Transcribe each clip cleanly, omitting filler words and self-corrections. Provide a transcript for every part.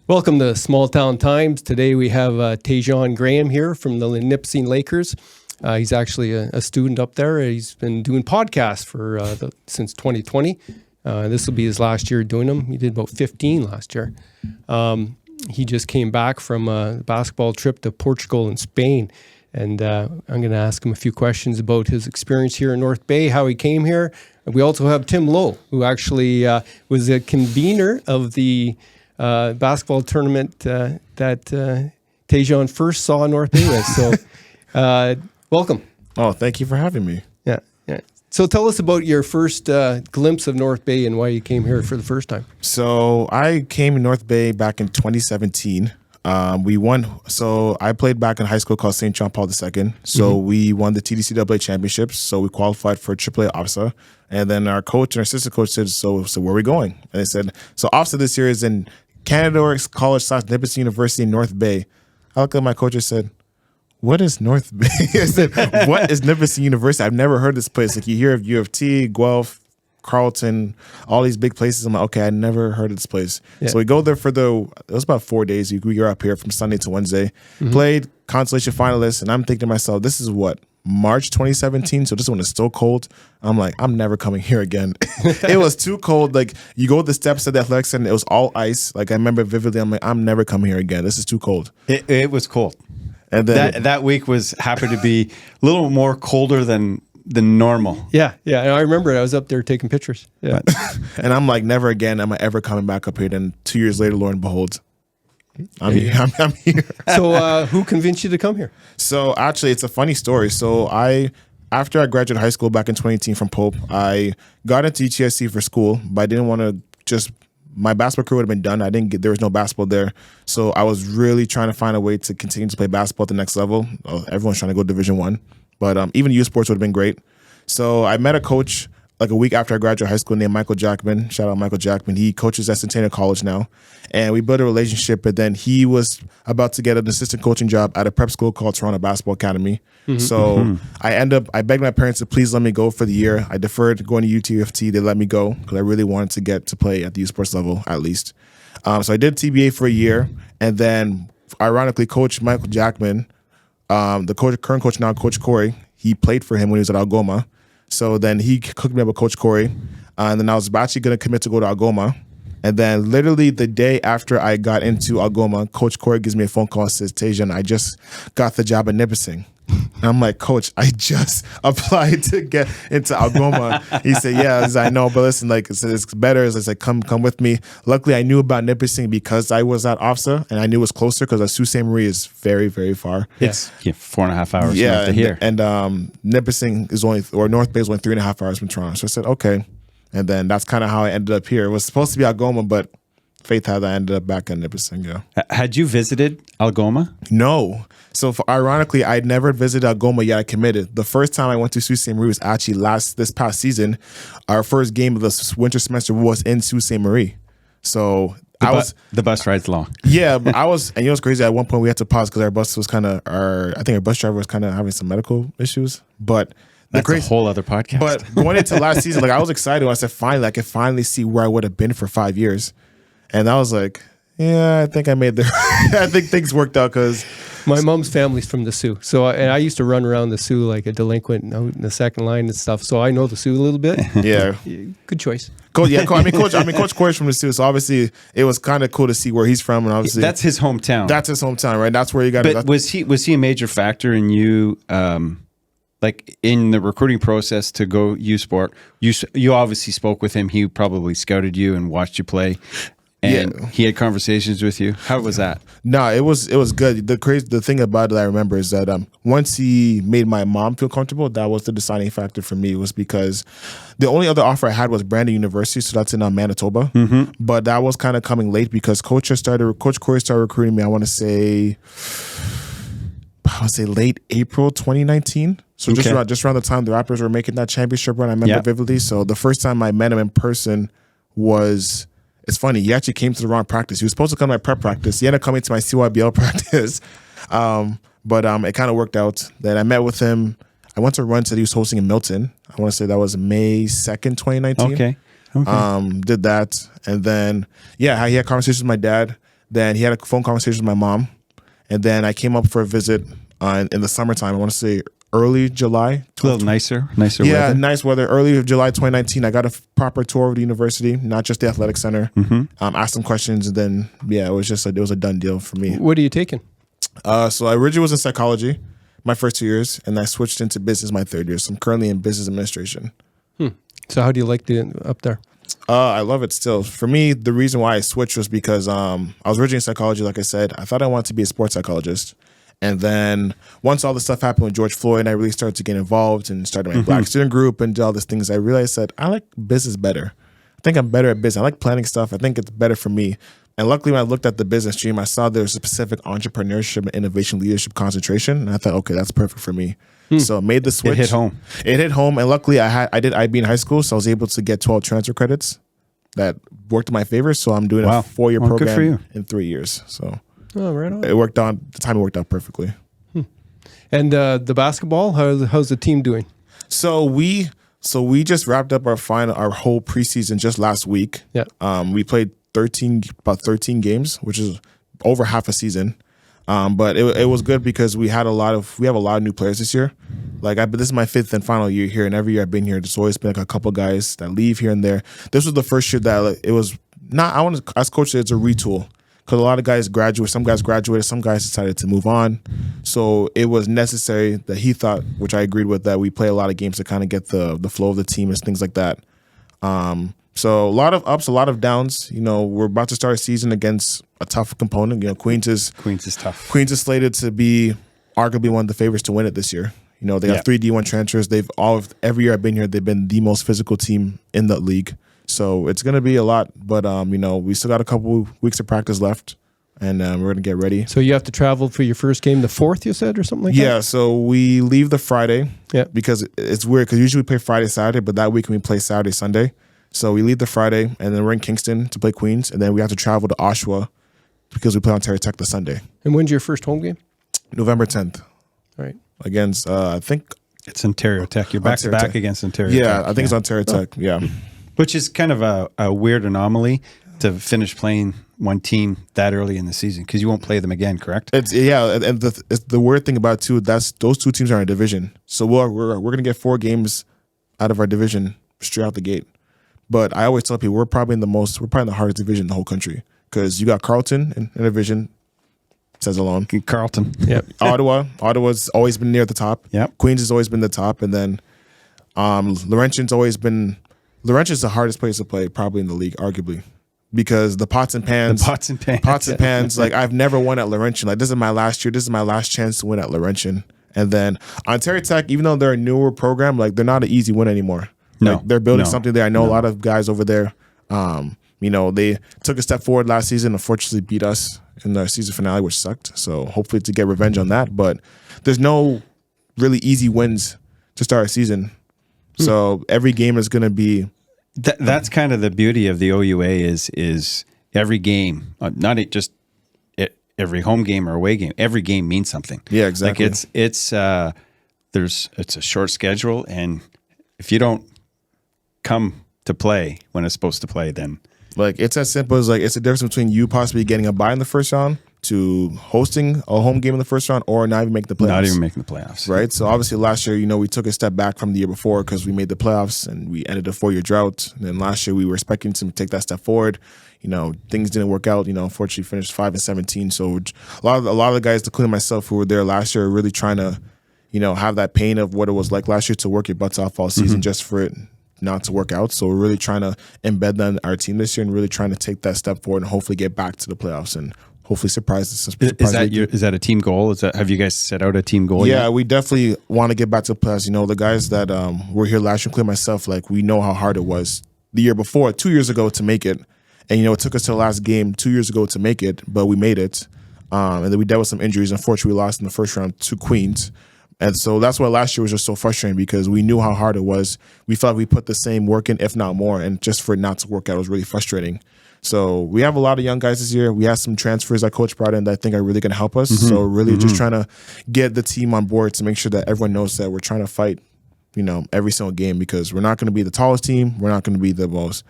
Welcome to Small Town Times. Today we have Tajon Graham here from the Nipissing Lakers. He's actually a student up there. He's been doing podcasts for since 2020. This will be his last year doing them. He did about 15 last year. He just came back from a basketball trip to Portugal and Spain. And I'm going to ask him a few questions about his experience here in North Bay, how he came here. And we also have Tim Lowe, who actually was a convener of the basketball tournament that Tajon first saw North Bay with. So welcome. Oh, thank you for having me. Yeah. So tell us about your first glimpse of North Bay and why you came here for the first time. So I came to North Bay back in 2017. We won. So I played back in high school called St. John Paul II. So we won the TDCAA championships. So we qualified for AAA OFSA. And then our coach and our assistant coach said, so where are we going? And they said, so OFSA this year is in Canada College / Nipissing University in North Bay. I looked at my coach and said, what is North Bay? I said, what is Nipissing University? I've never heard this place. Like you hear of U of T, Guelph, Carleton, all these big places. I'm like, okay, I never heard of this place. Yeah. So we go there it was about 4 days. We were up here from Sunday to Wednesday, played consolation finalists, and I'm thinking to myself, this is what, March 2017, so this one is still cold. I'm like, I'm never coming here again. It was too cold. Like, you go to the steps of the athletic center, it was all ice. Like, I remember vividly, I'm like, I'm never coming here again. This is too cold. It was cold. And then that week happened to be a little more colder than normal. Yeah. And I remember I was up there taking pictures. Yeah. And I'm like, never again am I ever coming back up here. Then 2 years later, lo and behold, I'm here. So who convinced you to come here? So actually, it's a funny story. So after I graduated high school back in 2018 from Pope, I got into UTSC for school, but I didn't want to my basketball career would have been done. There was no basketball there. So I was really trying to find a way to continue to play basketball at the next level. Everyone's trying to go Division I, but even youth sports would have been great. So I met a coach like a week after I graduated high school named Michael Jackman. Shout out Michael Jackman. He coaches at Centennial College now. And we built a relationship, but then he was about to get an assistant coaching job at a prep school called Toronto Basketball Academy. So I begged my parents to please let me go for the year. I deferred going to UTFT. They let me go because I really wanted to get to play at the youth sports level at least. So I did TBA for a year. And then ironically, Coach Michael Jackman, the current coach now, Coach Corey, he played for him when he was at Algoma. So then he hooked me up with Coach Corey. And then I was actually going to commit to go to Algoma. And then literally the day after I got into Algoma, Coach Corey gives me a phone call and says, Tajon, I just got the job at Nipissing. And I'm like, Coach, I just applied to get into Algoma. He said, yeah, I know, but listen, like, it's better. It's like, come with me. Luckily, I knew about Nipissing because I was at OFSA, and I knew it was closer because Sault Ste. Marie is very, very far. Yes. Yeah, 4.5 hours north of here. And Nipissing North Bay is only 3.5 hours from Toronto. So I said, okay. And then that's kind of how I ended up here. It was supposed to be Algoma, but fate had I ended up back in Nipissing. Yeah. Had you visited Algoma? No. So ironically, I'd never visited Algoma yet. I committed. The first time I went to Sault Ste. Marie was actually this past season. Our first game of the winter semester was in Sault Ste. Marie. So the bus ride's long. Yeah, but and you know what's crazy? At one point we had to pause because our bus was I think our bus driver was kind of having some medical issues. But that's a whole other podcast. But going into last season, like I was excited when I said finally, I could finally see where I would have been for 5 years. And I was like, yeah, I think I made I think things worked out because my mom's family's from the Sioux. So I used to run around the Sioux like a delinquent out in the second line and stuff. So I know the Sioux a little bit. Yeah. Good choice. Coach Corey's from the Sioux. So obviously it was kind of cool to see where he's from. And obviously that's his hometown. That's his hometown, right? That's where you got to. But was he a major factor in you like in the recruiting process to go U Sport? You obviously spoke with him. He probably scouted you and watched you play. And he had conversations with you. How was that? No, it was good. The thing about it I remember is that once he made my mom feel comfortable, that was the deciding factor for me. Was because the only other offer I had was Brandon University, so that's in Manitoba. But that was kind of coming late because Coach Corey started recruiting me. I want to say late April 2019. So just around the time the Raptors were making that championship run, I remember vividly. So the first time I met him in person was. It's funny. He actually came to the wrong practice. He was supposed to come to my prep practice. He ended up coming to my CYBL practice. But it kind of worked out. Then I met with him. I went to a run that he was hosting in Milton. I want to say that was May 2nd, 2019. Okay. Did that. And then, he had conversations with my dad. Then he had a phone conversation with my mom. And then I came up for a visit in the summertime. I want to say early July. A little nicer Yeah, weather. nice weather. Early July 2019, I got a proper tour of the university, not just the athletic center. Asked some questions, and then it was a done deal for me. What are you taking? So I originally was in psychology my first 2 years, and I switched into business my third year. So I'm currently in business administration. So how do you like it up there? I love it still. For me, the reason why I switched was because I was originally in psychology, like I said. I thought I wanted to be a sports psychologist. And then once all this stuff happened with George Floyd, and I really started to get involved and started my black student group and did all these things, I realized that I like business better. I think I'm better at business. I like planning stuff. I think it's better for me. And luckily, when I looked at the business stream, I saw there was a specific entrepreneurship and innovation leadership concentration. And I thought, okay, that's perfect for me. So I made the switch. It hit home. It hit home. And luckily, I did IB in high school, so I was able to get 12 transfer credits that worked in my favor. So I'm doing a 4-year Well, good for you. program in 3 years. So Oh, right on. it worked out. The timing worked out perfectly. And the basketball, how's the team doing? So we just wrapped up our whole preseason just last week. Yeah. We played about 13 games, which is over half a season. But it was good because we have a lot of new players this year. Like this is my 5th and final year here, and every year I've been here, there's always been like a couple guys that leave here and there. This was the first year that it was not. I want to, as coach, it's a retool because a lot of guys graduated. Some guys graduated. Some guys decided to move on. So it was necessary that he thought, which I agreed with, that we play a lot of games to kind of get the flow of the team and things like that. So a lot of ups, a lot of downs. We're about to start a season against a tough component. Queens is tough. Queens is slated to be arguably one of the favorites to win it this year. They have 3 D1 transfers. Every year I've been here, they've been the most physical team in the league. So it's going to be a lot, but we still got a couple weeks of practice left, and we're going to get ready. So you have to travel for your first game, the 4th, you said, or something like that? Yeah, so we leave the Friday. Yeah. Because it's weird because usually we play Friday, Saturday, but that week we play Saturday, Sunday. So we leave the Friday, and then we're in Kingston to play Queens, and then we have to travel to Oshawa because we play Ontario Tech the Sunday. And when's your first home game? November 10th. All right. Against, I think... It's Ontario Tech. You're back to Ontario back Tech. against Ontario Tech. Yeah, I think it's Ontario Tech, yeah. Which is kind of a weird anomaly to finish playing one team that early in the season because you won't play them again, correct? And the weird thing about it too, those 2 teams are in a division. So we're going to get 4 games out of our division straight out the gate. But I always tell people we're probably in the hardest division in the whole country because you got Carleton in a division, says alone. Carleton. Yep. Ottawa's always been near the top. Yep. Queens has always been the top, and then Laurentian's always been. Laurentian's the hardest place to play probably in the league, arguably, because the pots and pans. Like I've never won at Laurentian. Like this is my last year. This is my last chance to win at Laurentian. And then Ontario Tech, even though they're a newer program, like they're not an easy win anymore. No, like they're building something there. I know a lot of guys over there. They took a step forward last season. Unfortunately, beat us in the season finale, which sucked. So hopefully to get revenge on that. But there's no really easy wins to start a season. So every game is going to be. That's kind of the beauty of the OUA is every game, not just every home game or away game. Every game means something. Yeah, exactly. Like it's a short schedule, and if you don't come to play when it's supposed to play, then like it's as simple as like it's the difference between you possibly getting a bye in the first round to hosting a home game in the first round or not even making the playoffs. Not even making the playoffs. Right? So obviously last year, we took a step back from the year before because we made the playoffs and we ended a 4-year drought. And then last year we were expecting to take that step forward. Things didn't work out. Unfortunately finished 5-17. So a lot of the guys, including myself, who were there last year, are really trying to, have that pain of what it was like last year to work your butts off all season just for it not to work out. So we're really trying to embed that in our team this year and really trying to take that step forward and hopefully get back to the playoffs and hopefully surprise us. Is that a team goal? Have you guys set out a team goal? Yeah, yet? we definitely want to get back to the playoffs. The guys that were here last year, including myself, like we know how hard it was the year before, 2 years ago to make it. And, it took us to the last game 2 years ago to make it, but we made it. And then we dealt with some injuries. Unfortunately, we lost in the first round to Queens. And so that's why last year was just so frustrating because we knew how hard it was. We felt like we put the same work in, if not more. And just for it not to work out was really frustrating. So we have a lot of young guys this year. We have some transfers that Coach brought in that I think are really going to help us. So really just trying to get the team on board to make sure that everyone knows that we're trying to fight, every single game because we're not going to be the tallest team. We're not going to be the most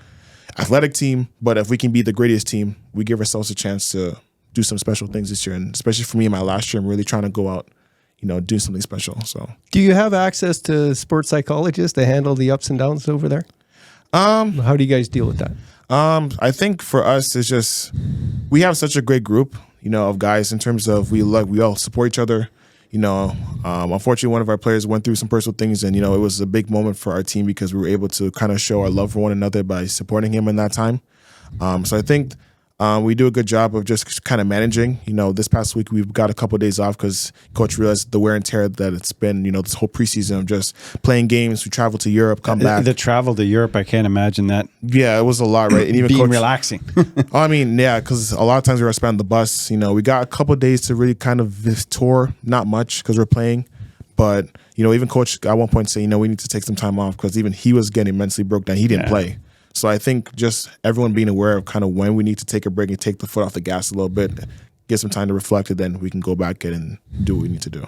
athletic team. But if we can be the greatest team, we give ourselves a chance to do some special things this year. And especially for me in my last year, I'm really trying to go out, do something special. So, Do you have access to sports psychologists to handle the ups and downs over there? How do you guys deal with that? I think for us, it's just we have such a great group, of guys in terms of we all support each other. Unfortunately, one of our players went through some personal things, and it was a big moment for our team because we were able to kind of show our love for one another by supporting him in that time. So I think we do a good job of just kind of managing. This past week we've got a couple of days off because coach realized the wear and tear that it's been. This whole preseason of just playing games. We travel to Europe, come back. The travel to Europe, I can't imagine that. Yeah, it was a lot, right? And even being coach, relaxing. Yeah, because a lot of times we were spending the bus. We got a couple of days to really kind of tour. Not much because we're playing, but even coach at one point said, we need to take some time off because even he was getting mentally broke down. He didn't play. So I think just everyone being aware of kind of when we need to take a break and take the foot off the gas a little bit, get some time to reflect, and then we can go back and do what we need to do.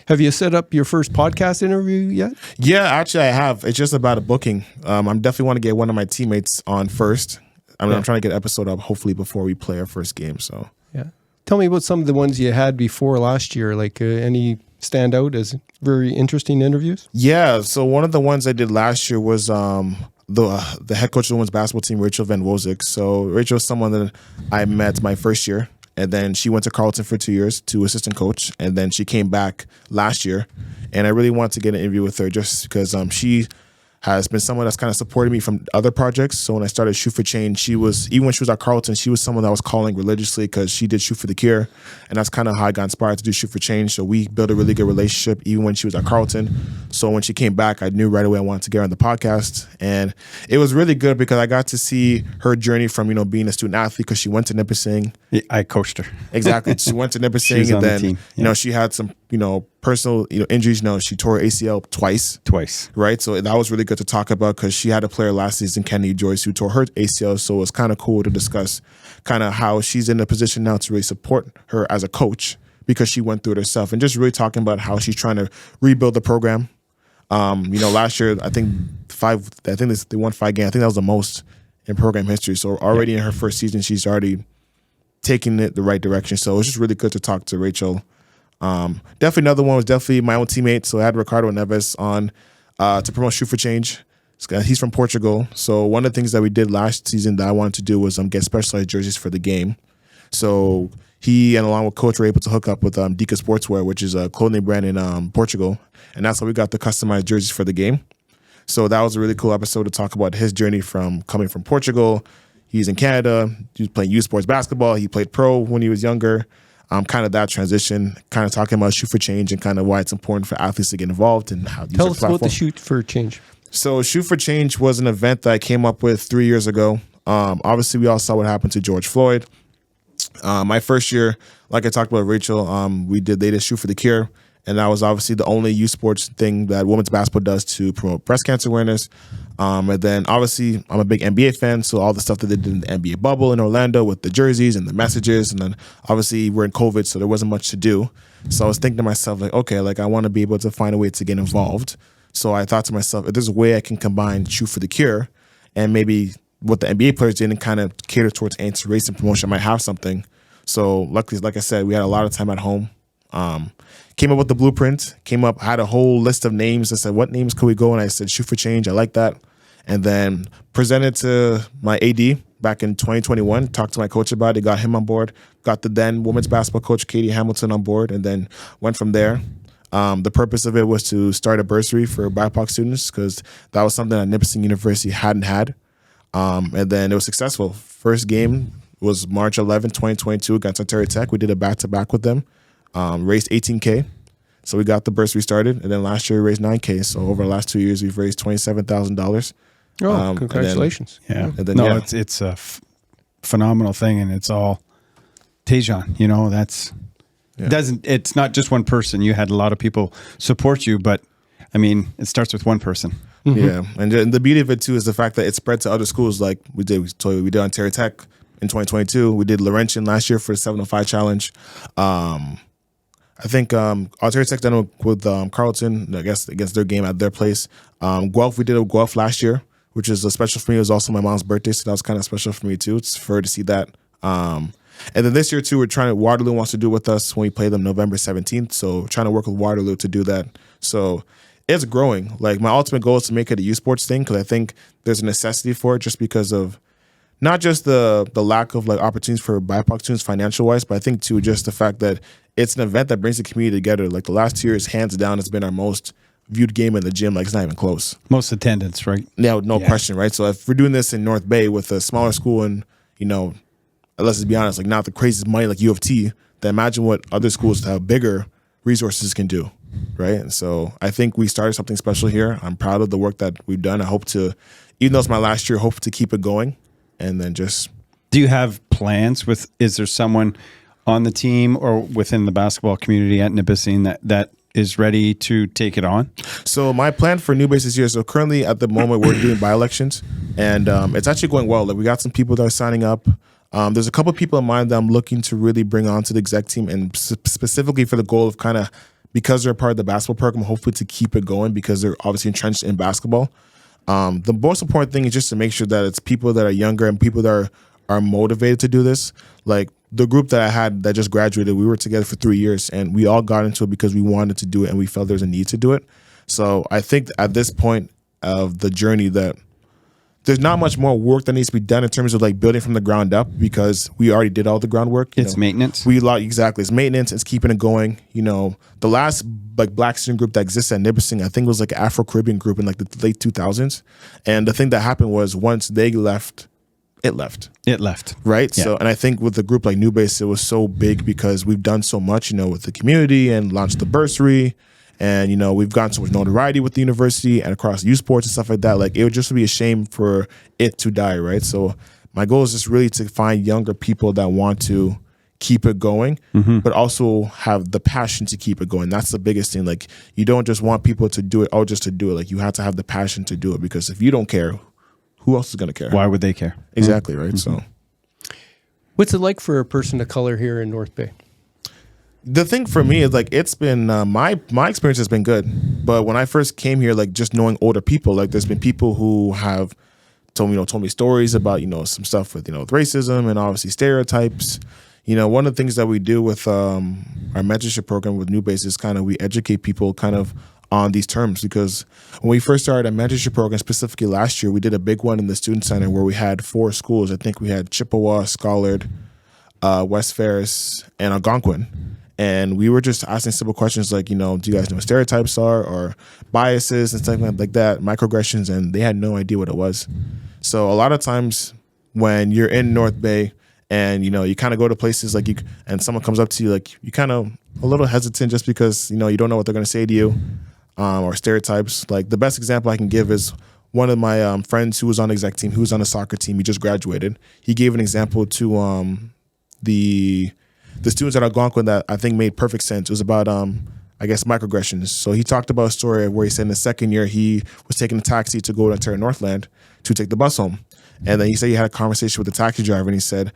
Have you set up your first podcast interview yet? Yeah, actually I have. It's just about a booking. I'm definitely want to get one of my teammates on first. I'm trying to get an episode up hopefully before we play our first game. So yeah, tell me about some of the ones you had before last year. Like any stand out as very interesting interviews? Yeah, so one of the ones I did last year was the head coach of the women's basketball team, Rachel Van Wozik. So Rachel is someone that I met my first year, and then she went to Carleton for 2 years to assistant coach, and then she came back last year, and I really wanted to get an interview with her just because she has been someone that's kind of supported me from other projects. So when I started Shoot for Change, even when she was at Carleton, she was someone that I was calling religiously because she did Shoot for the Cure. And that's kind of how I got inspired to do Shoot for Change. So we built a really good relationship even when she was at Carleton. So when she came back, I knew right away I wanted to get her on the podcast. And it was really good because I got to see her journey from, being a student athlete because she went to Nipissing. Yeah, I coached her. Exactly. She went to Nipissing and then, she had some, personal, injuries. She tore her ACL twice. Right. So that was really good to talk about because she had a player last season, Kennedy Joyce, who tore her ACL. So it was kind of cool to discuss kind of how she's in a position now to really support her as a coach because she went through it herself and just really talking about how she's trying to rebuild the program. Last year, I think they won 5 games. I think that was the most in program history. So already in her first season, she's already taking it the right direction. So it was just really good to talk to Rachel. Definitely another one was definitely my own teammate. So I had Ricardo Neves on to promote Shoot for Change. He's from Portugal. So one of the things that we did last season that I wanted to do was get specialized jerseys for the game. So he and along with coach were able to hook up with Dica Sportswear, which is a clothing brand in Portugal. And that's how we got the customized jerseys for the game. So that was a really cool episode to talk about his journey from coming from Portugal. He's in Canada. He was playing youth sports basketball. He played pro when he was younger. Kind of that transition, kind of talking about Shoot for Change and kind of why it's important for athletes to get involved and how to use Tell their us platform. about the Shoot for Change. So Shoot for Change was an event that I came up with 3 years ago. Obviously, we all saw what happened to George Floyd. My first year, like I talked about Rachel, they did Shoot for the Cure. And that was obviously the only youth sports thing that women's basketball does to promote breast cancer awareness. And then obviously I'm a big NBA fan, so all the stuff that they did in the NBA bubble in Orlando with the jerseys and the messages. And then obviously we're in COVID, so there wasn't much to do. So I was thinking to myself, okay, I want to be able to find a way to get involved. So I thought to myself, if there's a way I can combine Shoot for the Cure and maybe what the NBA players did and kind of cater towards anti-race and promotion, I might have something. So luckily, like I said, we had a lot of time at home. Came up with the blueprint, had a whole list of names. I said, what names could we go? And I said, Shoot for Change. I like that. And then presented to my AD back in 2021, talked to my coach about it, got him on board, got the then women's basketball coach, Katie Hamilton, on board, and then went from there. The purpose of it was to start a bursary for BIPOC students because that was something that Nipissing University hadn't had. And then it was successful. First game was March 11, 2022 against Ontario Tech. We did a back-to-back with them. Raised $18K. So we got the bursary started. And then last year we raised $9K. So over the last 2 years, we've raised $27,000. Oh, congratulations. It's a phenomenal thing. And it's all Tejan, it's not just one person. You had a lot of people support you, but I mean, it starts with one person. Mm-hmm. Yeah. And the beauty of it too is the fact that it spread to other schools. Like we did Ontario Tech in 2022. We did Laurentian last year for the 705 challenge. I think Ontario Tech done it with Carleton, I guess, against their game at their place. Guelph, we did it with Guelph last year, which is special for me. It was also my mom's birthday, so that was kind of special for me too. It's for her to see that. And then this year too, Waterloo wants to do it with us when we play them November 17th. So trying to work with Waterloo to do that. So it's growing. Like my ultimate goal is to make it a youth sports thing because I think there's a necessity for it just because of not just the lack of like opportunities for BIPOC students financial wise, but I think too just the fact that it's an event that brings the community together. Like the last 2 years, hands down, it's been our most viewed game in the gym. Like it's not even close. Most attendance, right? No question, right? So if we're doing this in North Bay with a smaller school and, you know, let's be honest, like not the craziest money like U of T, then imagine what other schools that have bigger resources can do, right? And so I think we started something special here. I'm proud of the work that we've done. I hope to, even though it's my last year, hope to keep it going and then just. Do you have plans is there someone on the team or within the basketball community at Nipissing that is ready to take it on? So my plan for New Base this year, so currently at the moment we're doing by-elections and it's actually going well. Like we got some people that are signing up. There's a couple of people in mind that I'm looking to really bring onto the exec team and specifically for the goal of kind of, because they're part of the basketball program, hopefully to keep it going because they're obviously entrenched in basketball. The most important thing is just to make sure that it's people that are younger and people that are motivated to do this. Like the group that I had that just graduated, we were together for 3 years and we all got into it because we wanted to do it and we felt there's a need to do it. So I think at this point of the journey that there's not much more work that needs to be done in terms of like building from the ground up because we already did all the groundwork. It's maintenance. Exactly. It's maintenance. It's keeping it going. You know, the last like black student group that existed at Nipissing, I think it was like an Afro-Caribbean group in like the late 2000s. And the thing that happened was once they left, it left. Right. Yeah. So, and I think with the group like New Base, it was so big because we've done so much, you know, with the community and launched the bursary. And, you know, we've gotten so much notoriety with the university and across youth sports and stuff like that. Like, it would just be a shame for it to die, right? So my goal is just really to find younger people that want to keep it going, but also have the passion to keep it going. That's the biggest thing. Like, you don't just want people to do it, just to do it. Like, you have to have the passion to do it because if you don't care, who else is going to care? Why would they care? Exactly, right? So What's it like for a person of color here in North Bay? the thing for me is like it's been my experience has been good, but when I first came here, like just knowing older people, like there's been people who have told me stories about some stuff with with racism and obviously stereotypes. One of the things that we do with our mentorship program with New Base is kind of we educate people kind of on these terms, because when we first started a mentorship program, specifically last year, we did a big one in the student center where we had 4 schools. I think we had Chippewa, Schollard, West Ferris, and Algonquin. And we were just asking simple questions like, do you guys know what stereotypes are or biases and stuff like that, microaggressions, and they had no idea what it was. So a lot of times when you're in North Bay and, you kind of go to places like and someone comes up to you, like you kind of a little hesitant just because, you don't know what they're going to say to you or stereotypes. Like the best example I can give is one of my friends who was on the exec team, who was on the soccer team. He just graduated. He gave an example to the students at Algonquin that I think made perfect sense. It was about, I guess, microaggressions. So he talked about a story where he said in the second year he was taking a taxi to go to Ontario Northland to take the bus home. And then he said he had a conversation with the taxi driver and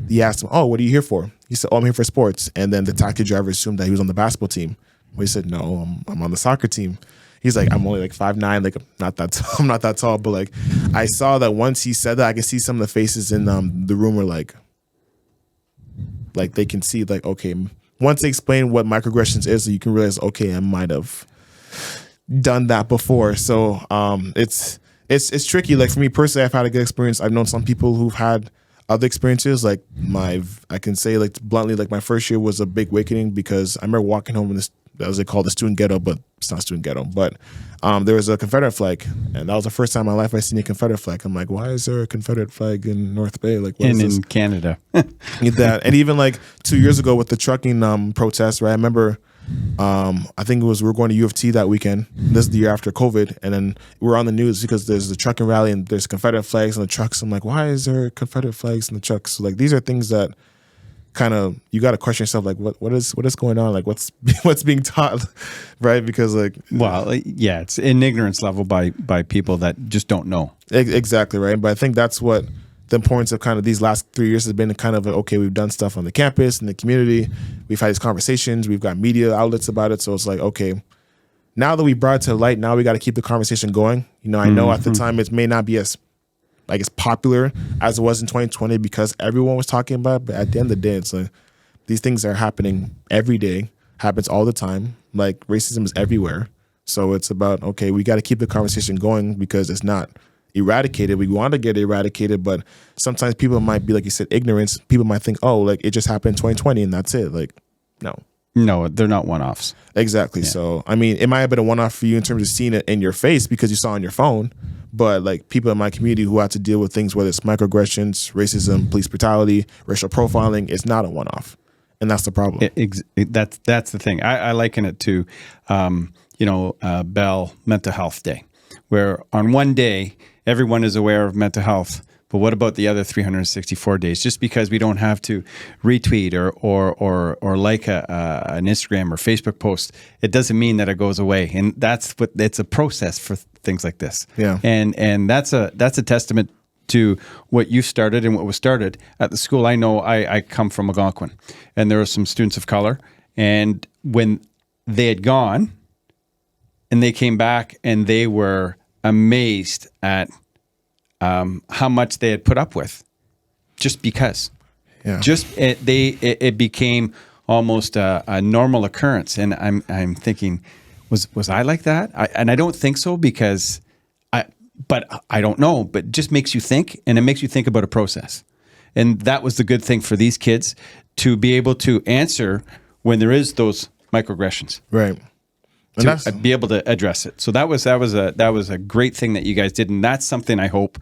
he asked him, "Oh, what are you here for?" He said, "Oh, I'm here for sports." And then the taxi driver assumed that he was on the basketball team. Well, he said, "No, I'm on the soccer team." He's like, "I'm only like 5'9", like I'm not that tall." But like I saw that once he said that, I could see some of the faces in the room were like they can see like, okay, once they explain what microaggressions is, you can realize, okay, I might have done that before. So it's tricky. Like for me personally, I've had a good experience. I've known some people who've had other experiences. Like I can say like bluntly, like my first year was a big awakening because I remember walking home in this, as they call the student ghetto, but it's not student ghetto. But there was a Confederate flag, and that was the first time in my life I seen a Confederate flag. I'm like, why is there a Confederate flag in North Bay? Like, what and is this? in Canada. That, and even like 2 years ago with the trucking protest, right? I remember, I think we were going to U of T that weekend. This is the year after COVID, and then we're on the news because there's the trucking rally and there's Confederate flags on the trucks. I'm like, why is there Confederate flags in the trucks? So like these are things that kind of you got to question yourself, like what is going on, like what's being taught, right? Because like, well, yeah, it's an ignorance level by people that just don't know. Exactly, right. But I think that's what the importance of kind of these last 3 years has been, kind of okay, we've done stuff on the campus in the community, we've had these conversations, we've got media outlets about it, so it's like, okay, now that we brought it to light, now we got to keep the conversation going. I know at the time it may not be as like as popular as it was in 2020 because everyone was talking about it. But at the end of the day, it's like these things are happening every day, happens all the time. Like racism is everywhere. So it's about, okay, we got to keep the conversation going because it's not eradicated. We want to get it eradicated, but sometimes people might be, like you said, ignorance. People might think, oh, like it just happened in 2020 and that's it. Like, No, they're not one-offs. Exactly. Yeah. So, I mean, it might have been a one-off for you in terms of seeing it in your face because you saw it on your phone, but like people in my community who have to deal with things, whether it's microaggressions, racism, police brutality, racial profiling, it's not a one-off. And that's the problem. That's the thing. I liken it to, Bell Mental Health Day, where on one day, everyone is aware of mental health. But what about the other 364 days? Just because we don't have to retweet or like an Instagram or Facebook post, it doesn't mean that it goes away. And it's a process for things like this. Yeah. And that's a testament to what you started and what was started at the school. I know I come from Algonquin, and there were some students of color. And when they had gone and they came back and they were amazed at how much they had put up with, just because. Yeah. It became almost a normal occurrence, and I'm thinking, was I like that? I don't think so because I don't know. But it just makes you think, and it makes you think about a process, and that was the good thing for these kids to be able to answer when there is those microaggressions, right? To be able to address it. So that was a great thing that you guys did, and that's something I hope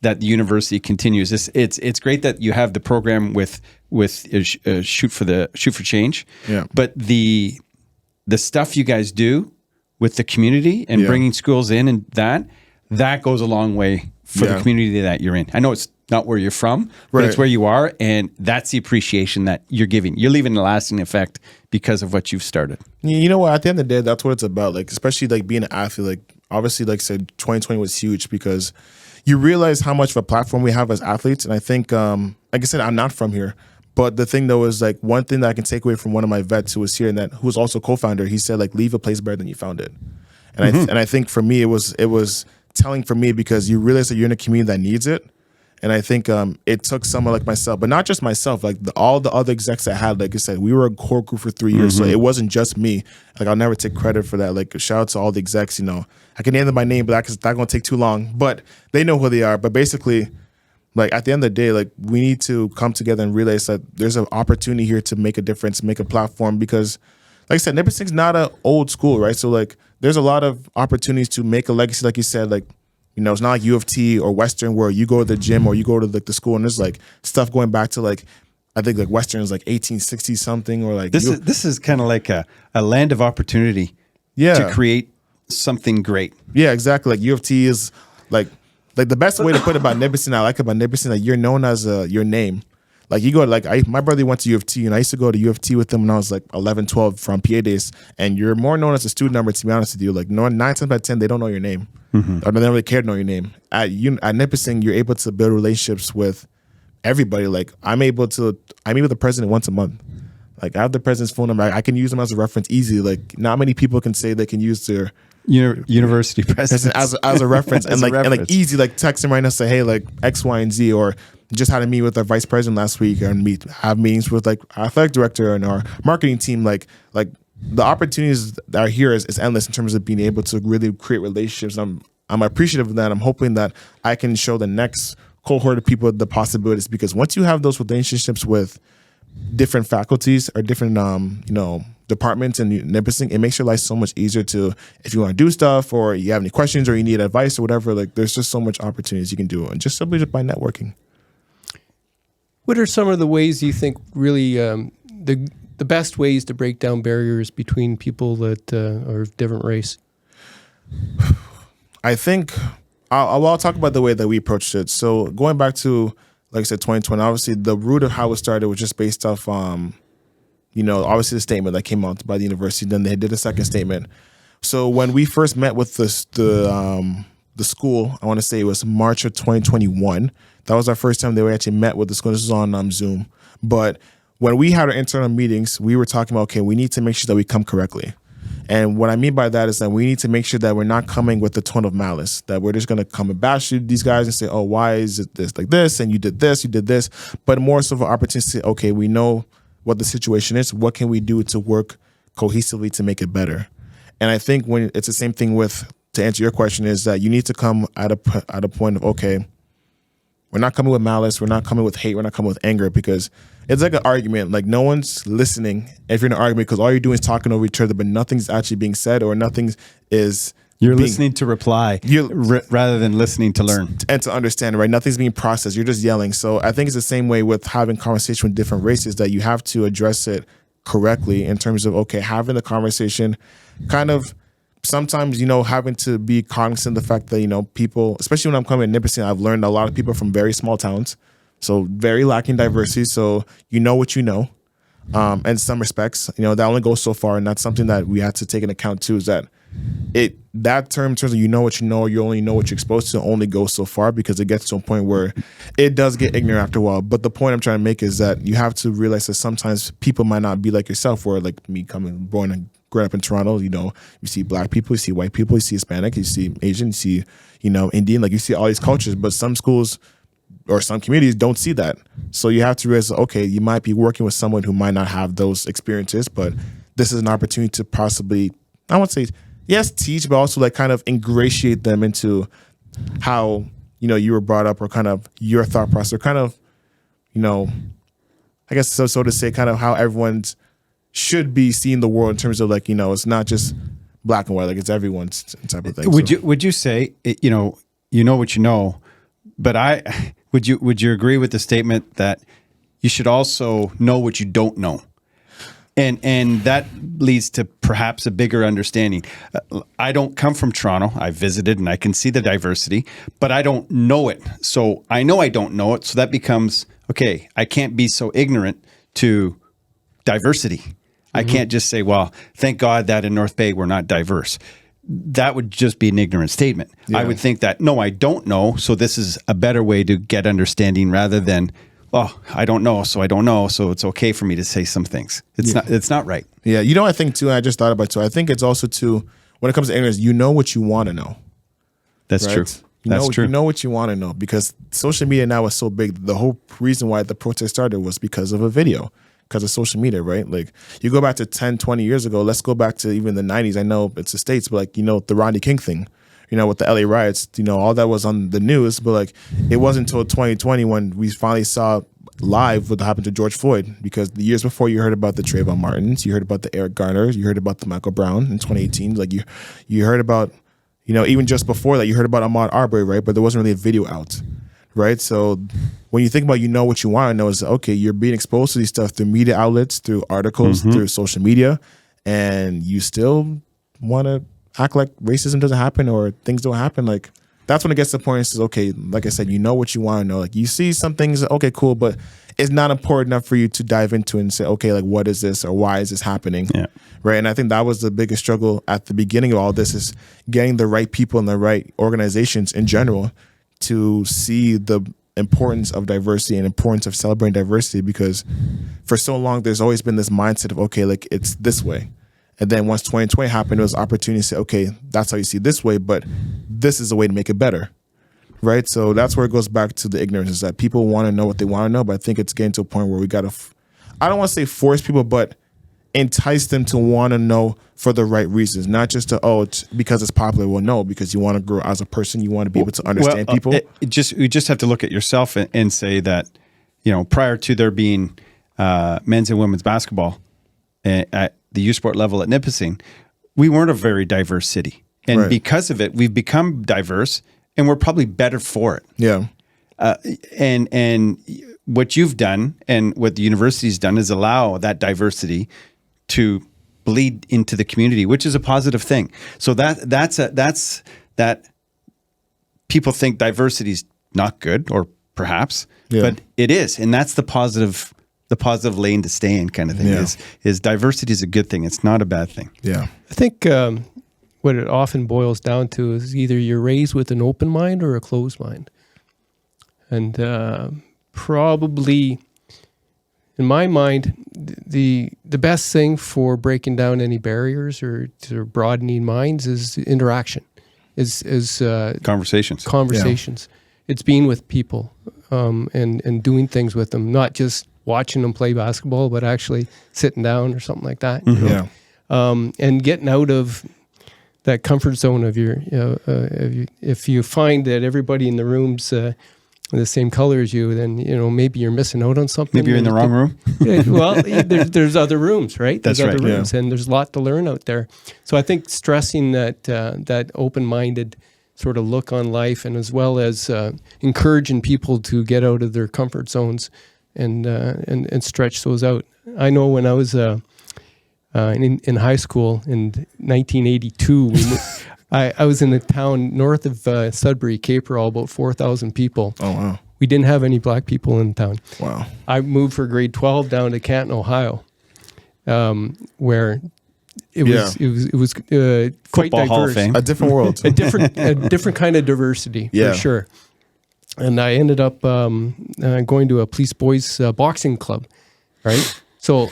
that the university continues. It's great that you have the program with Shoot for Change. Yeah. But the stuff you guys do with the community and bringing schools in, and that goes a long way for the community that you're in. I know it's not where you're from, but it's where you are, and that's the appreciation that you're giving. You're leaving a lasting effect because of what you've started. You know what? At the end of the day, that's what it's about. Like, especially like being an athlete. Like, obviously, like I said, 2020 was huge because you realize how much of a platform we have as athletes. And I think, like I said, I'm not from here, but the thing though is like one thing that I can take away from one of my vets who was here and who was also co-founder. He said like, leave a place better than you found it. And I think for me, it was telling for me because you realize that you're in a community that needs it. And I think it took someone like myself, but not just myself, like all the other execs I had, like I said, we were a core group for 3 years. So it wasn't just me. Like I'll never take credit for that. Like shout out to all the execs, I can name them by name, but that's not going to take too long, but they know who they are. But basically, like at the end of the day, like we need to come together and realize that there's an opportunity here to make a difference, make a platform because like I said, Nipissing's not an old school, right? So like there's a lot of opportunities to make a legacy, like you said, like it's not like U of T or Western where you go to the gym or you go to like the school and there's like stuff going back to like I think like Western is like 1860 something or like this is kind of like a land of opportunity to create something great. Yeah, exactly. Like U of T is like the best way to put it about Nipissing. I like about Nipissing that you're known as your name. Like you go to my brother went to U of T and I used to go to U of T with him when I was like 11, 12 from PA days, and you're more known as a student number, to be honest with you. Like 9 times out of 10 they don't know your name. Or they don't really care to know your name. At Nipissing, you're able to build relationships with everybody. Like I meet with the president once a month. Like I have the president's phone number. I can use them as a reference easily. Like not many people can say they can use their university president as a reference and like easy, like text him right now, say hey like X, Y, and Z, or just had to meet with our vice president last week and have meetings with like our athletic director and our marketing team. Like the opportunities that are here is endless in terms of being able to really create relationships. I'm appreciative of that. I'm hoping that I can show the next cohort of people the possibilities, because once you have those relationships with different faculties or different departments in Nipissing, it makes your life so much easier to, if you want to do stuff or you have any questions or you need advice or whatever, like there's just so much opportunities you can do, and just simply just by networking. What are some of the ways you think really the best ways to break down barriers between people that are of different race? I think I'll talk about the way that we approached it. So going back to, like I said, 2020, obviously the root of how it started was just based off, obviously the statement that came out by the university. Then they did a second statement. So when we first met with the school, I want to say it was March of 2021. That was our first time that we actually met with the school. This was on Zoom. But when we had our internal meetings, we were talking about, okay, we need to make sure that we come correctly. And what I mean by that is that we need to make sure that we're not coming with the tone of malice, that we're just going to come and bash these guys and say, oh, why is it this like this? And you did this, but more so of an opportunity to say, okay, we know what the situation is. What can we do to work cohesively to make it better? And I think when it's the same thing with, to answer your question, is that you need to come at a point of, okay, we're not coming with malice, we're not coming with hate, we're not coming with anger, because it's like an argument. Like no one's listening if you're in an argument, because all you're doing is talking over each other, but nothing's actually being said, or nothing is You're listening to reply rather than listening to learn. And to understand, right? Nothing's being processed. You're just yelling. So I think it's the same way with having conversation with different races, that you have to address it correctly in terms of, okay, having the conversation kind of sometimes, having to be cognizant of the fact that, people, especially when I'm coming to Nipissing, I've learned a lot of people from very small towns, so very lacking diversity. So you know what you know. In some respects, that only goes so far. And that's something that we have to take into account too, is that that term in terms of you know what you know, or you only know what you're exposed to, only goes so far, because it gets to a point where it does get ignorant after a while. But the point I'm trying to make is that you have to realize that sometimes people might not be like yourself, where like me born and growing up in Toronto, you see black people, you see white people, you see Hispanic, you see Asian, you see, Indian, like you see all these cultures, but some schools or some communities don't see that. So you have to realize, okay, you might be working with someone who might not have those experiences, but this is an opportunity to possibly, I won't say, yes, teach, but also like kind of ingratiate them into how, you were brought up, or kind of your thought process, or kind of, I guess so to say, kind of how everyone's should be seeing the world in terms of like, it's not just black and white, like it's everyone's type of thing. Would you say, you know what you know, but would you agree with the statement that you should also know what you don't know? And that leads to perhaps a bigger understanding. I don't come from Toronto. I visited and I can see the diversity, but I don't know it. So I know I don't know it. So that becomes, okay, I can't be so ignorant to diversity. I can't just say, well, thank God that in North Bay we're not diverse. That would just be an ignorant statement. Yeah. I would think that, no, I don't know. So this is a better way to get understanding, rather than, oh, I don't know, so I don't know, so it's okay for me to say some things. It's not right. Yeah, I think too, I just thought about it too, I think it's also too, when it comes to ignorance, you know what you want to know. That's right? true. That's true. You know what you want to know, because social media now is so big. The whole reason why the protest started was because of a video, because of social media, right? Like you go back to 10, 20 years ago, let's go back to even the 90s. I know it's the States, but like, the Rodney King thing, with the LA riots, all that was on the news, but like it wasn't until 2020 when we finally saw live what happened to George Floyd, because the years before you heard about the Trayvon Martins, you heard about the Eric Garners, you heard about the Michael Brown in 2018. Like you heard about, even just before that, you heard about Ahmaud Arbery, right? But there wasn't really a video out, right? So when you think about, what you want to know is, okay, you're being exposed to these stuff through media outlets, through articles, through social media, and you still want to act like racism doesn't happen or things don't happen. Like that's when it gets to the point and says, okay, like I said, what you want to know. Like you see some things, okay, cool, but it's not important enough for you to dive into it and say, okay, like what is this, or why is this happening? Yeah. Right. And I think that was the biggest struggle at the beginning of all this, is getting the right people and the right organizations in general to see the importance of diversity and importance of celebrating diversity, because for so long there's always been this mindset of, okay, like it's this way. And then once 2020 happened, it was opportunity to say, okay, that's how you see it this way, but this is a way to make it better, right? So that's where it goes back to the ignorance, is that people want to know what they want to know, but I think it's getting to a point where we got to, I don't want to say force people, but entice them to want to know for the right reasons, not just to, it's because it's popular. Well, no, because you want to grow as a person, you want to be able to understand people. You just have to look at yourself and say that, prior to there being men's and women's basketball at the U Sport level at Nipissing, we weren't a very diverse city. And because of it, we've become diverse, and we're probably better for it. Yeah. And what you've done and what the university's done is allow that diversity to bleed into the community, which is a positive thing. So that's that people think diversity is not good, or perhaps, but it is. And that's the positive lane to stay in, kind of thing. Is diversity is a good thing. It's not a bad thing. Yeah. I think what it often boils down to is either you're raised with an open mind or a closed mind. And probably, in my mind, the best thing for breaking down any barriers or to broadening minds is interaction, is Conversations. conversations. It's being with people and doing things with them, not just watching them play basketball, but actually sitting down or something like that. you know? And getting out of that comfort zone of your, if you find that everybody in the room's the same color as you, then, maybe you're missing out on something. Maybe you're in the wrong room. Well, there's other rooms, right? That's there's right, other rooms, and there's a lot to learn out there. So I think stressing that open-minded sort of look on life, and as well as encouraging people to get out of their comfort zones and stretch those out. I know when I was in high school in 1982, I was in a town north of Sudbury, Caperall, about 4,000 people. Oh, wow. We didn't have any black people in town. Wow. I moved for grade 12 down to Canton, Ohio, where it was quite Football Hall of diverse. Fame. A different world. A different kind of diversity, Yeah. for sure. And I ended up going to a police boys boxing club, right? So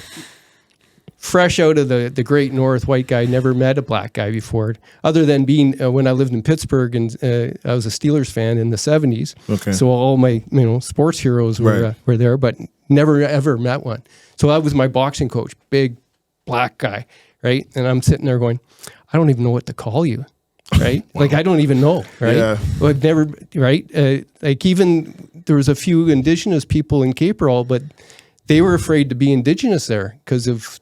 fresh out of the great North, white guy, never met a black guy before, other than being when I lived in Pittsburgh, and I was a Steelers fan in the 70s. Okay. So all my sports heroes were there, but never ever met one. So that was my boxing coach, big black guy, right? And I'm sitting there going, I don't even know what to call you, right? Like I don't even know, right? Yeah. Well, I've never, right? Like even there was a few indigenous people in Caperall, but they were afraid to be indigenous there because of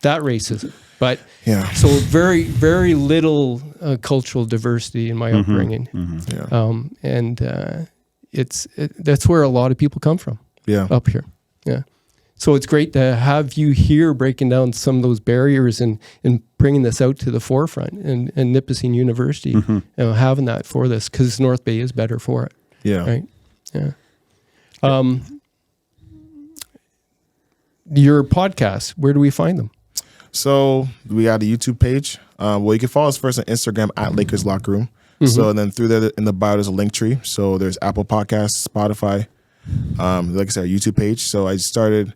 that racism. But Yeah. so very, very little cultural diversity in my upbringing. And that's where a lot of people come from. Yeah. Up here. Yeah. So it's great to have you here breaking down some of those barriers and bringing this out to the forefront, and Nipissing University having that for this, because North Bay is better for it. Yeah. Right. Yeah. Your podcasts, where do we find them? So we got a YouTube page. Well, you can follow us first on Instagram at Lakers Locker Room. So then through there in the bio, there's a link tree. So there's Apple Podcasts, Spotify. Like I said, our YouTube page. So I started,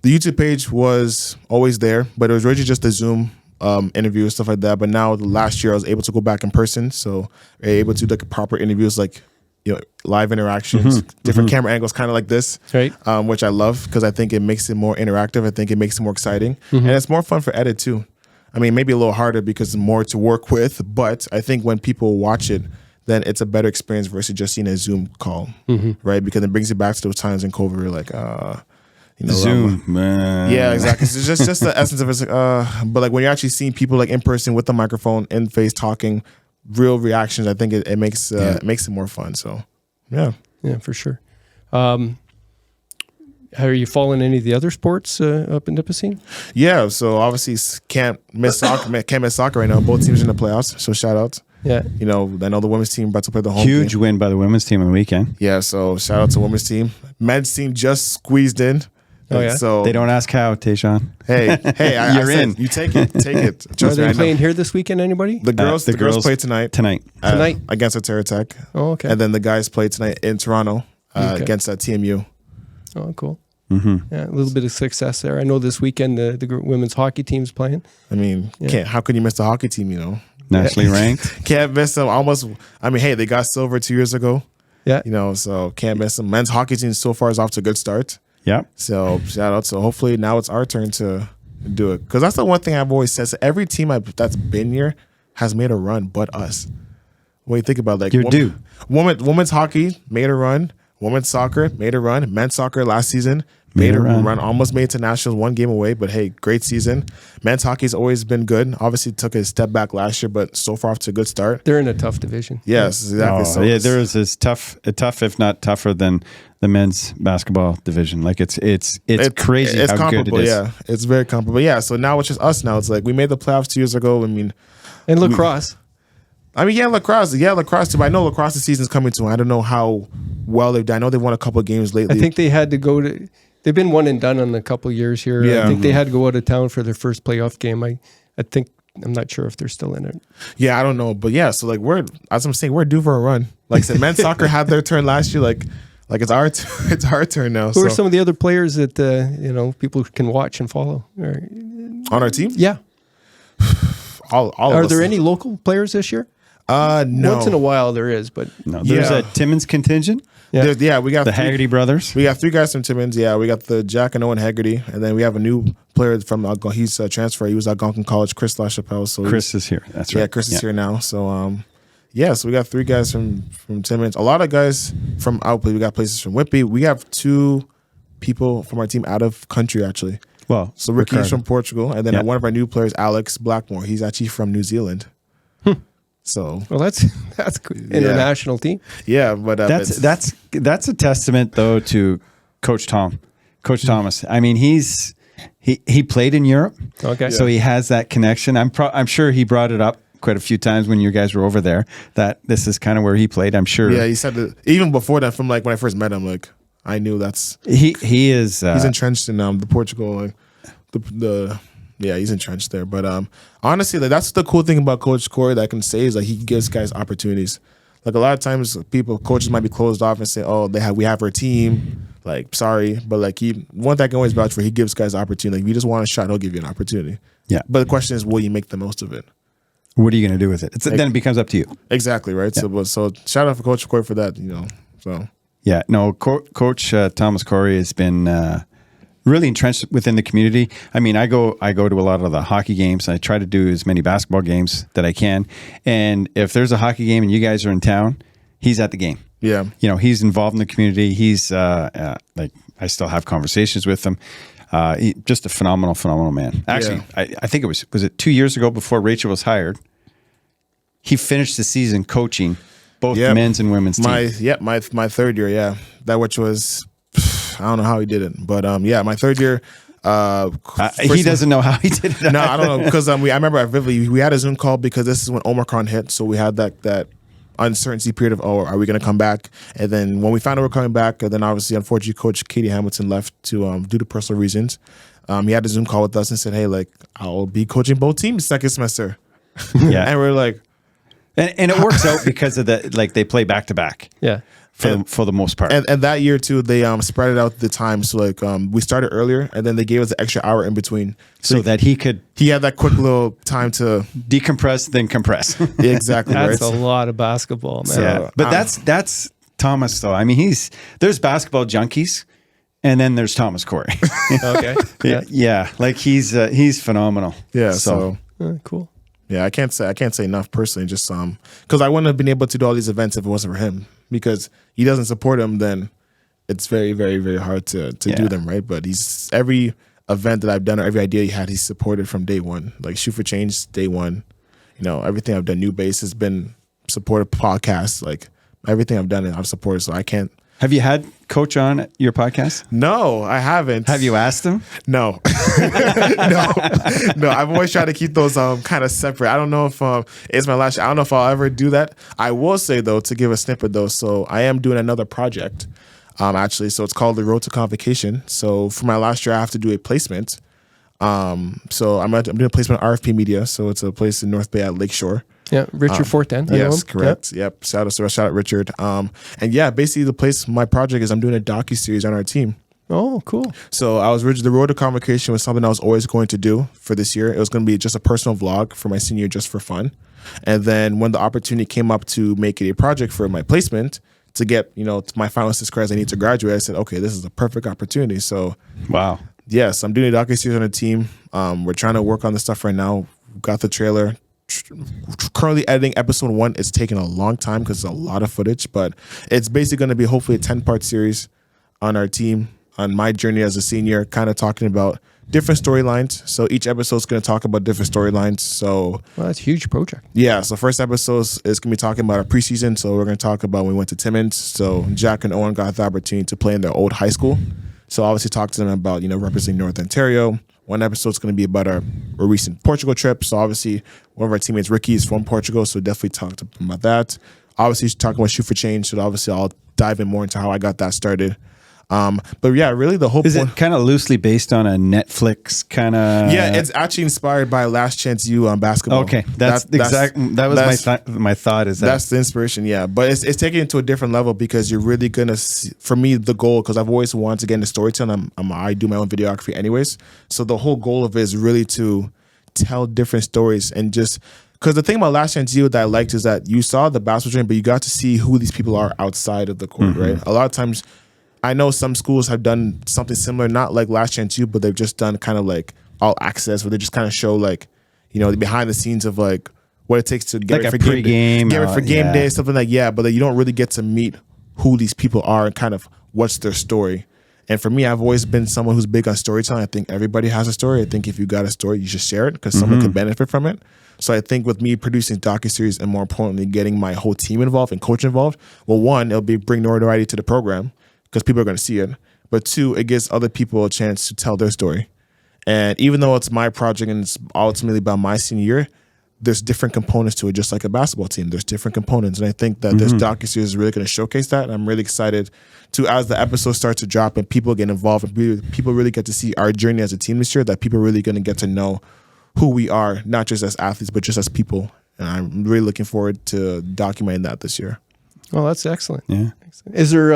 the YouTube page was always there, but it was originally just a Zoom interview and stuff like that. But now last year I was able to go back in person. So able to do like proper interviews, like live interactions, different camera angles, kind of like this, Right. Which I love because I think it makes it more interactive. I think it makes it more exciting, and it's more fun for edit too. I mean, maybe a little harder because it's more to work with, but I think when people watch it, then it's a better experience versus just seeing a Zoom call, right? Because it brings you back to those times in COVID where like, Zoom, man. yeah, exactly. So it's just the essence of it's like, but like when you're actually seeing people like in person with the microphone in face talking, real reactions, I think it makes it more fun. So, yeah. Yeah, for sure. Are you following any of the other sports up in Nipissing? Yeah, so obviously can't miss soccer right now. Both teams in the playoffs, so shout out. Yeah. I know the women's team about to play the home Huge game. win by the women's team on the weekend. Yeah, so shout out to women's team. Men's team just squeezed in. Oh, yeah? So They don't ask how, Tayshaun. Hey, I You're said, in. you take it. Are Trust me, they I know. playing here this weekend, anybody? The girls play tonight. Tonight. Tonight? Against Terra Tech. Oh, okay. And then the guys play tonight in Toronto against TMU. Oh, cool. Yeah, a little bit of success there. I know this weekend the women's hockey team's playing. I mean, how could you miss the hockey team, Nationally ranked. Can't miss them. Hey, they got silver 2 years ago. Yeah. So can't miss them. Men's hockey team so far is off to a good start. Yep. So shout out. So hopefully now it's our turn to do it. Because that's the one thing I've always said. So every team that's been here has made a run but us. When you think about like You're due. Women's hockey made a run. Women's soccer made a run. Men's soccer last season made a run. Almost made it to nationals, one game away. But hey, great season. Men's hockey's always been good. Obviously took a step back last year, but so far off to a good start. They're in a tough division. Yes, exactly. So there is as tough, if not tougher than the men's basketball division. Like it's crazy It's how comparable, good it is. yeah. It's very comparable. Yeah, so now it's just us now. It's like we made the playoffs 2 years ago. I mean, And lacrosse. lacrosse too. But I know lacrosse season's coming to. I don't know how well they've done. I know they won a couple of games lately. I think they had to go to. They've been one and done on a couple of years here. Yeah. I think they had to go out of town for their first playoff game. I think I'm not sure if they're still in it. Yeah, I don't know, but yeah. So like as I'm saying, we're due for a run. Like I said, men's soccer had their turn last year. Like Like it's our turn now. Who are some of the other players that people can watch and follow? on our team? Yeah. All of Are us. there any local players this year? No. Once in a while there is, but No, there's Yeah. a Timmins contingent, yeah. We got the three- Haggerty brothers. We got 3 guys from Timmins. Yeah, we got the Jack and Owen Haggerty, and then we have a new player from Algonquin. He's a transfer. He was at Algonquin College, Chris LaChapelle. So Chris is here. That's right. yeah, Chris is here now. So so we got 3 guys from Timmins. A lot of guys from out. We got places from Whitby. We have 2 people from our team out of country actually. Well, So Ricky's from Portugal, and then Yeah. one of our new players, Alex Blackmore. He's actually from New Zealand. So well, that's good. International team. yeah, but that's a testament though to Coach Thomas. I mean, he played in Europe, Okay. so he has that connection. I'm sure he brought it up quite a few times when you guys were over there that this is kind of where he played. I'm sure. yeah. He said that even before that, from like when I first met him, like I knew that's he is. he's entrenched in the Portugal, like the yeah, he's entrenched there. But honestly, like that's the cool thing about Coach Corey that I can say is like he gives guys opportunities. Like a lot of times, coaches might be closed off and say, "Oh, we have our team." Like, sorry, but like one thing I can always vouch for, he gives guys opportunity. Like, if you just want a shot, he'll give you an opportunity. Yeah. But the question is, will you make the most of it? What are you going to do with it? Then it becomes up to you. Exactly right. Yeah. So shout out for Coach Corey for that. So Yeah, no, Coach Thomas Corey has been really entrenched within the community. I mean, I go to a lot of the hockey games. I try to do as many basketball games that I can. And if there's a hockey game and you guys are in town, he's at the game. yeah, He's involved in the community. He's like, I still have conversations with him. Just a phenomenal man. Actually, I think was it 2 years ago before Rachel was hired, he finished the season coaching both Yeah. men's and women's teams. my third year. Yeah, that which was I don't know how he did it, but my third year. He doesn't know how he did it. No, I don't know because I remember at vividly we had a Zoom call because this is when Omicron hit, so we had that uncertainty period of are we going to come back? And then when we found out we're coming back, then obviously unfortunately Coach Katie Hamilton left to due to personal reasons. He had a Zoom call with us and said, "Hey, like I'll be coaching both teams second semester." Yeah. And we're like, And it works out because of they play back to back. Yeah. For the most part. and that year too, they spread it out the time. So like we started earlier, and then they gave us an extra hour in between, so that he could he had that quick little time to decompress, then compress. exactly That's right. a lot of basketball, man. Yeah. But that's Thomas though. I mean, there's basketball junkies, and then there's Thomas Corey. Okay. yeah, like he's phenomenal. Yeah. So Cool. yeah, I can't say enough personally. Just because I wouldn't have been able to do all these events if it wasn't for him. Because he doesn't support them, then it's very, very, very hard to do them, right? But he's every event that I've done or every idea he had, he's supported from day one. Like Shoot for Change, day one. Everything I've done, New Base has been supported. Podcasts, like everything I've done, I've supported. So I can't. Have you had Coach on your podcast? No, I haven't. Have you asked him? No, no. I've always tried to keep those kind of separate. I don't know if it's my last. I don't know if I'll ever do that. I will say though, to give a snippet though, so I am doing another project, actually. So it's called the Road to Convocation. So for my last year, I have to do a placement. So I'm doing a placement at RFP Media. So it's a place in North Bay at Lakeshore. Yeah. Richard Fortin. I know Yes, him. correct. Yep. Shout out Richard. And yeah, basically my project is I'm doing a docu-series on our team. Oh, cool. So the Road to Convocation was something I was always going to do for this year. It was going to be just a personal vlog for my senior, just for fun. And then when the opportunity came up to make it a project for my placement to get, to my final credits I need to graduate, I said, okay, this is a perfect opportunity. So Wow. yes, I'm doing a docu-series on a team. We're trying to work on the stuff right now. Got the trailer. Currently editing episode 1. It's taking a long time because it's a lot of footage, but it's basically going to be hopefully a 10-part series on our team, on my journey as a senior, kind of talking about different storylines. So each episode is going to talk about different storylines. So Well, that's a huge project. yeah, so first episode is going to be talking about our preseason. So we're going to talk about when we went to Timmins. So Jack and Owen got the opportunity to play in their old high school. So obviously talk to them about, representing North Ontario. One episode is going to be about our recent Portugal trip. So obviously one of our teammates, Ricky, is from Portugal. So definitely talk to him about that. Obviously talking about Shoot for Change. So obviously I'll dive in more into how I got that started. But yeah, really the whole Is point. it kind of loosely based on a Netflix kind of? Yeah, it's actually inspired by Last Chance U on basketball. Okay, that was my thought. Is that's the inspiration? Yeah, but it's taken it to a different level because you're really gonna see, for me, the goal, because I've always wanted to get into storytelling. I do my own videography anyways, so the whole goal of it is really to tell different stories and just. Because the thing about Last Chance U that I liked is that you saw the basketball dream, but you got to see who these people are outside of the court, right? A lot of times, I know some schools have done something similar, not like Last Chance U, but they've just done kind of like all access, where they just kind of show like, the behind the scenes of like what it takes to get like it for a pregame, get it for game day, something like but you don't really get to meet who these people are and kind of what's their story. And for me, I've always been someone who's big on storytelling. I think everybody has a story. I think if you got a story, you should share it because someone could benefit from it. So I think with me producing docuseries and more importantly, getting my whole team involved and coach involved, well, one, it'll bring notoriety to the program because people are going to see it. But two, it gives other people a chance to tell their story. And even though it's my project and it's ultimately about my senior year, there's different components to it, just like a basketball team. There's different components. And I think that this docuseries is really going to showcase that. And I'm really excited to, as the episodes start to drop and people get involved and people really get to see our journey as a team this year, that people are really going to get to know who we are, not just as athletes, but just as people. And I'm really looking forward to documenting that this year. Oh, that's excellent. Yeah. Excellent. Is there,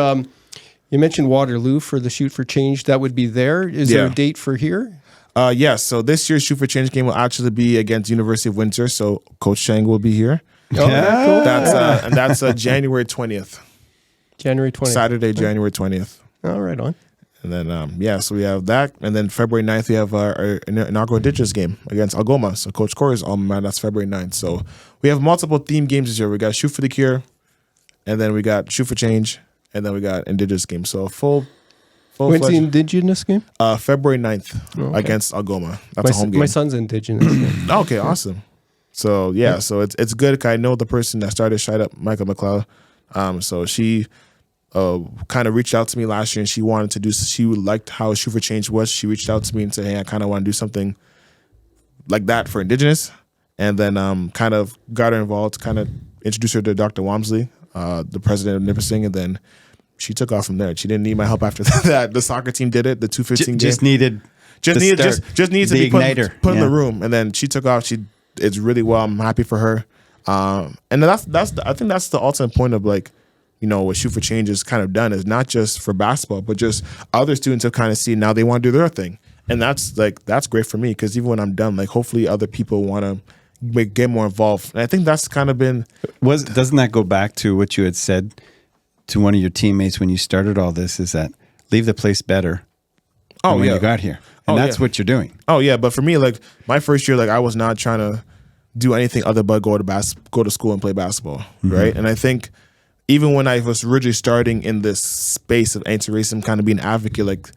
you mentioned Waterloo for the Shoot for Change. That would be there. Is there a date for here? Yes. So this year's Shoot for Change game will actually be against University of Windsor. So Coach Shang will be here. Oh, yeah, cool. That's January 20th. January 20th. Saturday, January 20th. Oh, right on. And then, so we have that. And then February 9th, we have our inaugural Indigenous game against Algoma. So Coach Corey's alma mater, that's February 9th. So we have multiple theme games this year. We got Shoot for the Cure, and then we got Shoot for Change, and then we got Indigenous game. So full When's the Indigenous game? February 9th against Algoma. That's a home game. My son's Indigenous. Okay, awesome. So, so it's good. I know the person that started Shine Up, Michael McLeod. So she kind of reached out to me last year, and she liked how Shoot for Change was. She reached out to me and said, hey, I kind of want to do something like that for Indigenous. And then kind of got her involved, kind of introduced her to Dr. Wamsley, the president of Nipissing, and then she took off from there. She didn't need my help after that. The soccer team did it, the 215 game. Just needed to be put in the room. And then she took off. It's really well. I'm happy for her. And I think that's the ultimate point of like, what Shoot for Change is kind of done is not just for basketball, but just other students have kind of seen now they want to do their thing. And that's great for me because even when I'm done, like hopefully other people want to get more involved. And I think that's kind of been. Doesn't that go back to what you had said to one of your teammates when you started all this, is that leave the place better than when you got here. And that's what you're doing. Oh yeah. But for me, like my first year, like I was not trying to do anything other but go to school and play basketball. Right. And I think even when I was originally starting in this space of anti-racism, kind of being an advocate, like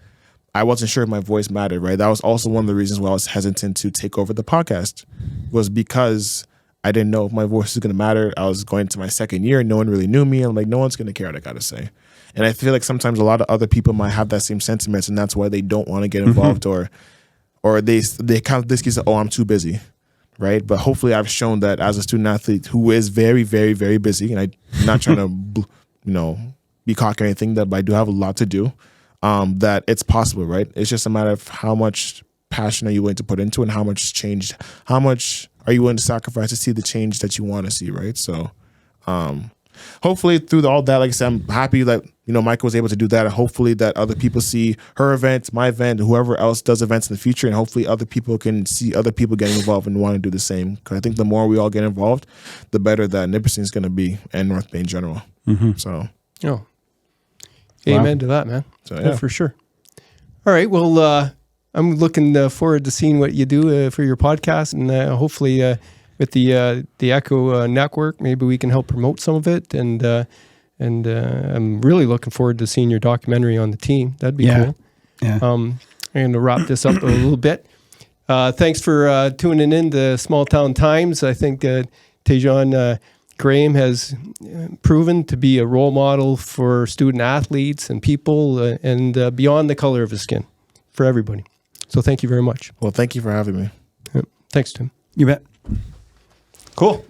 I wasn't sure if my voice mattered, right? That was also one of the reasons why I was hesitant to take over the podcast, was because I didn't know if my voice was going to matter. I was going to my second year. No one really knew me. I'm like, no one's going to care what I got to say. And I feel like sometimes a lot of other people might have that same sentiments, and that's why they don't want to get involved or they kind of this case, I'm too busy. Right. But hopefully I've shown that as a student athlete who is very, very, very busy, and I'm not trying to, be cocky or anything, but I do have a lot to do, that it's possible. Right. It's just a matter of how much passion are you willing to put into it, and how much are you willing to sacrifice to see the change that you want to see. Right. So hopefully through all that, like I said, I'm happy that, Michael was able to do that. And hopefully that other people see her event, my event, whoever else does events in the future. And hopefully other people can see other people getting involved and want to do the same. Because I think the more we all get involved, the better that Nipissing is going to be, and North Bay in general. So. Oh, amen to that, man. So, yeah. For sure. All right. Well, I'm looking forward to seeing what you do for your podcast, and hopefully with the Echo network, maybe we can help promote some of it. And I'm really looking forward to seeing your documentary on the team. That'd be cool. Yeah. I'm going to wrap this up a little bit. Thanks for tuning in to Small Town Times. I think Tejan Graham has proven to be a role model for student athletes and people and beyond the color of his skin, for everybody. So thank you very much. Well, thank you for having me. Thanks, Tim. You bet. Cool.